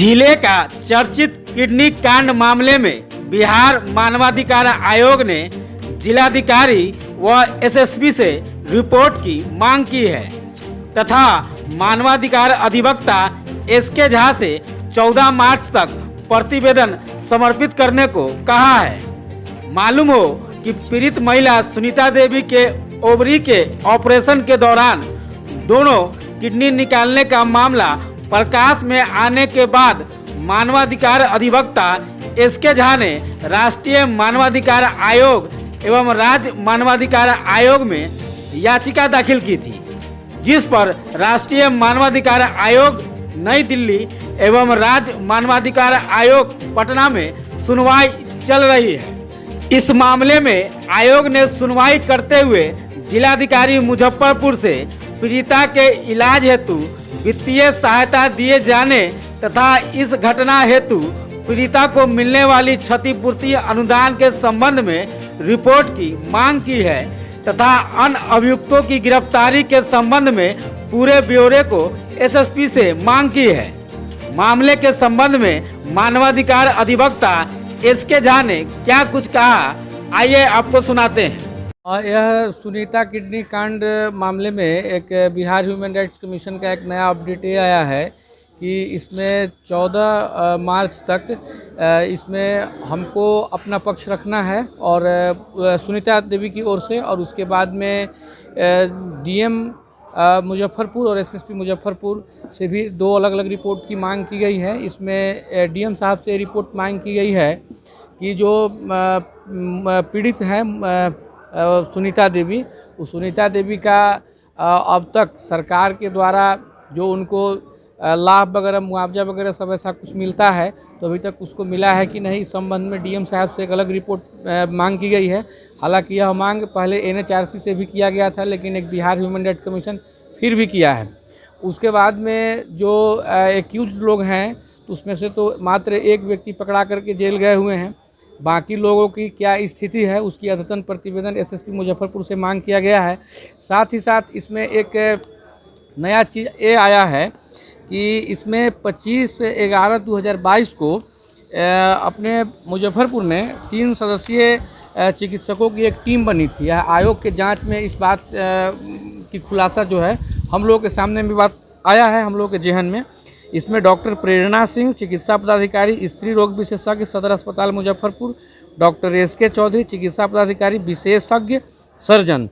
जिले का चर्चित किडनी कांड मामले में बिहार मानवाधिकार आयोग ने जिलाधिकारी व एसएसपी से रिपोर्ट की मांग की है तथा मानवाधिकार अधिवक्ता एसके झा से 14 मार्च तक प्रतिवेदन समर्पित करने को कहा है। मालूम हो कि पीड़ित महिला सुनीता देवी के ओवरी के ऑपरेशन के दौरान दोनों किडनी निकालने का मामला प्रकाश में आने के बाद मानवाधिकार अधिवक्ता एसके झा ने राष्ट्रीय मानवाधिकार आयोग एवं राज्य मानवाधिकार आयोग में याचिका दाखिल की थी, जिस पर राष्ट्रीय मानवाधिकार आयोग नई दिल्ली एवं राज्य मानवाधिकार आयोग पटना में सुनवाई चल रही है। इस मामले में आयोग ने सुनवाई करते हुए जिलाधिकारी मुजफ्फरपुर से पीड़िता के इलाज हेतु वित्तीय सहायता दिए जाने तथा इस घटना हेतु पीड़िता को मिलने वाली क्षतिपूर्ति अनुदान के संबंध में रिपोर्ट की मांग की है तथा अन्य अभियुक्तों की गिरफ्तारी के संबंध में पूरे ब्यौरे को एसएसपी से मांग की है। मामले के संबंध में मानवाधिकार अधिवक्ता एसके झा ने क्या कुछ कहा, आइए आपको सुनाते हैं। यह सुनीता किडनी कांड मामले में एक बिहार ह्यूमन राइट्स कमीशन का एक नया अपडेट ये आया है कि इसमें 14 मार्च तक इसमें हमको अपना पक्ष रखना है और सुनीता देवी की ओर से, और उसके बाद में डीएम मुजफ्फरपुर और एसएसपी मुजफ्फरपुर से भी 2 अलग अलग रिपोर्ट की मांग की गई है। इसमें डीएम साहब से रिपोर्ट मांग की गई है कि जो पीड़ित हैं सुनीता देवी, उस सुनीता देवी का अब तक सरकार के द्वारा जो उनको लाभ वगैरह मुआवजा वगैरह सब ऐसा कुछ मिलता है तो अभी तक उसको मिला है कि नहीं, इस संबंध में डीएम साहब से एक अलग रिपोर्ट मांग की गई है। हालांकि यह मांग पहले एनएचआरसी से भी किया गया था, लेकिन एक बिहार ह्यूमन राइट्स कमीशन फिर भी किया है। उसके बाद में जो एक्यूज लोग हैं उसमें से तो मात्र एक व्यक्ति पकड़ा करके जेल गए हुए हैं, बाकी लोगों की क्या स्थिति है उसकी अद्यतन प्रतिवेदन एसएसपी मुजफ्फरपुर से मांग किया गया है। साथ ही साथ इसमें एक नया चीज़ ये आया है कि इसमें 25/11/2022 को अपने मुजफ्फरपुर में 3 सदस्यीय चिकित्सकों की एक टीम बनी थी। यह आयोग के जांच में इस बात की खुलासा जो है हम लोगों के सामने भी बात आया है, हम लोगों के जहन में। इसमें डॉक्टर प्रेरणा सिंह चिकित्सा पदाधिकारी स्त्री रोग विशेषज्ञ सदर अस्पताल मुजफ्फरपुर, डॉक्टर एसके चौधरी चिकित्सा पदाधिकारी विशेषज्ञ सर्जन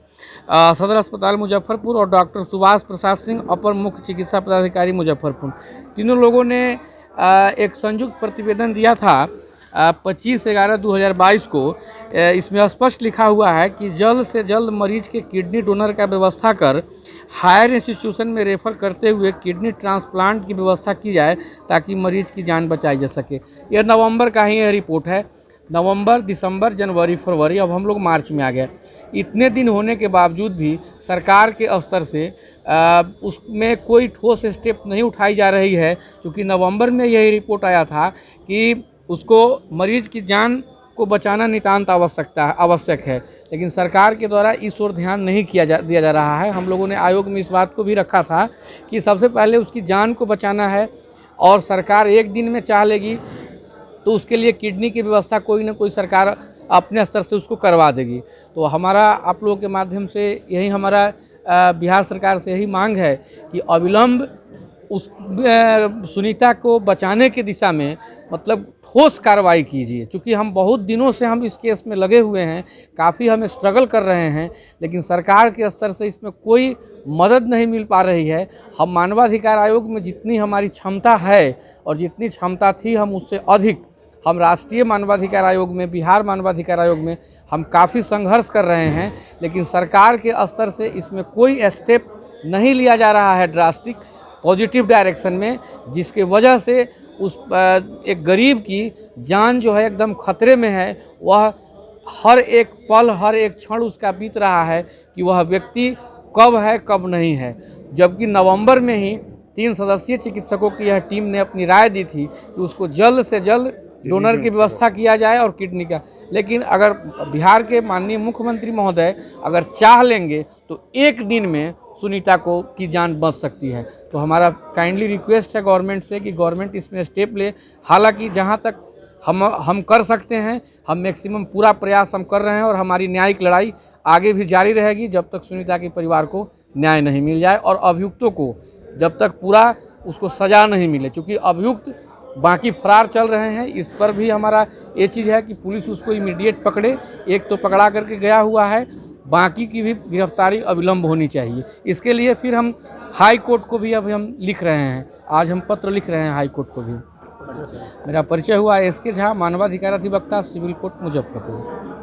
सदर अस्पताल मुजफ्फरपुर और डॉक्टर सुभाष प्रसाद सिंह अपर मुख्य चिकित्सा पदाधिकारी मुजफ्फरपुर, तीनों लोगों ने एक संयुक्त प्रतिवेदन दिया था 25/11/2022 को। इसमें स्पष्ट लिखा हुआ है कि जल्द से जल्द मरीज के किडनी डोनर का व्यवस्था कर हायर इंस्टीट्यूशन में रेफर करते हुए किडनी ट्रांसप्लांट की व्यवस्था की जाए ताकि मरीज की जान बचाई जा सके। यह नवंबर का ही यह रिपोर्ट है। नवंबर, दिसंबर, जनवरी, फरवरी, अब हम लोग मार्च में आ गए। इतने दिन होने के बावजूद भी सरकार के स्तर से उसमें कोई ठोस स्टेप नहीं उठाई जा रही है, क्योंकि नवंबर में यही रिपोर्ट आया था कि उसको मरीज की जान को बचाना नितांत आवश्यक है, लेकिन सरकार के द्वारा इस ओर ध्यान नहीं दिया जा रहा है। हम लोगों ने आयोग में इस बात को भी रखा था कि सबसे पहले उसकी जान को बचाना है और सरकार एक दिन में चाह लेगी तो उसके लिए किडनी की व्यवस्था कोई ना कोई सरकार अपने स्तर से उसको करवा देगी। तो हमारा आप लोगों के माध्यम से यही हमारा बिहार सरकार से यही मांग है कि अविलंब उस सुनीता को बचाने की दिशा में मतलब ठोस कार्रवाई कीजिए, क्योंकि हम बहुत दिनों से हम इस केस में लगे हुए हैं, काफ़ी हमें स्ट्रगल कर रहे हैं, लेकिन सरकार के स्तर से इसमें कोई मदद नहीं मिल पा रही है। हम मानवाधिकार आयोग में जितनी हमारी क्षमता है और जितनी क्षमता थी हम उससे अधिक हम राष्ट्रीय मानवाधिकार आयोग में, बिहार मानवाधिकार आयोग में हम काफ़ी संघर्ष कर रहे हैं, लेकिन सरकार के स्तर से इसमें कोई स्टेप नहीं लिया जा रहा है ड्रास्टिक पॉजिटिव डायरेक्शन में, जिसके वजह से उस एक गरीब की जान जो है एकदम खतरे में है। वह हर एक पल, हर एक क्षण उसका बीत रहा है कि वह व्यक्ति कब है कब नहीं है। जबकि नवंबर में ही 3 सदस्यीय चिकित्सकों की यह टीम ने अपनी राय दी थी कि उसको जल्द से जल्द डोनर की व्यवस्था किया जाए और किडनी का। लेकिन अगर बिहार के माननीय मुख्यमंत्री महोदय अगर चाह लेंगे तो एक दिन में सुनीता को की जान बच सकती है। तो हमारा काइंडली रिक्वेस्ट है गवर्नमेंट से कि गवर्नमेंट इसमें स्टेप ले। हालांकि जहां तक हम कर सकते हैं, हम मैक्सिमम पूरा प्रयास हम कर रहे हैं और हमारी न्यायिक लड़ाई आगे भी जारी रहेगी जब तक सुनीता के परिवार को न्याय नहीं मिल जाए और अभियुक्तों को जब तक पूरा उसको सज़ा नहीं मिले। क्योंकि अभियुक्त बाकी फरार चल रहे हैं, इस पर भी हमारा ये चीज़ है कि पुलिस उसको इमीडिएट पकड़े। एक तो पकड़ा करके गया हुआ है, बाकी की भी गिरफ्तारी अविलंब होनी चाहिए। इसके लिए फिर हम हाई कोर्ट को भी अभी हम लिख रहे हैं, आज हम पत्र लिख रहे हैं हाई कोर्ट को भी। मेरा परिचय हुआ SK झा, मानवाधिकार अधिवक्ता, सिविल कोर्ट मुजफ्फरपुर।